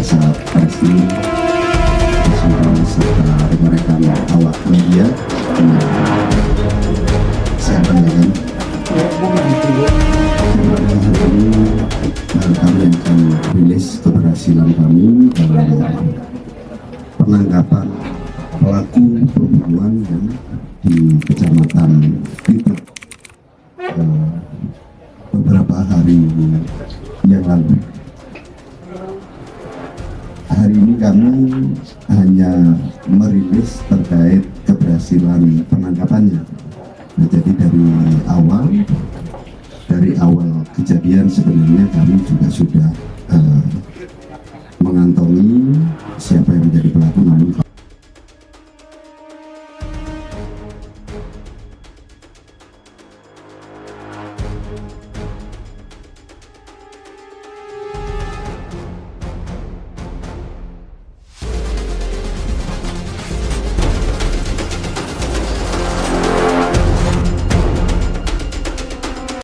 Kasat Reskrim, serta rekan-rekan awak media, saya banggakan hari ini kami akan rilis keberhasilan kami dalam penangkapan pelaku pembunuhan di Kecamatan Pitu beberapa hari yang lalu. Hari ini kami hanya merilis terkait keberhasilan penangkapannya. Nah, jadi dari awal kejadian sebenarnya kami juga sudah mengantongi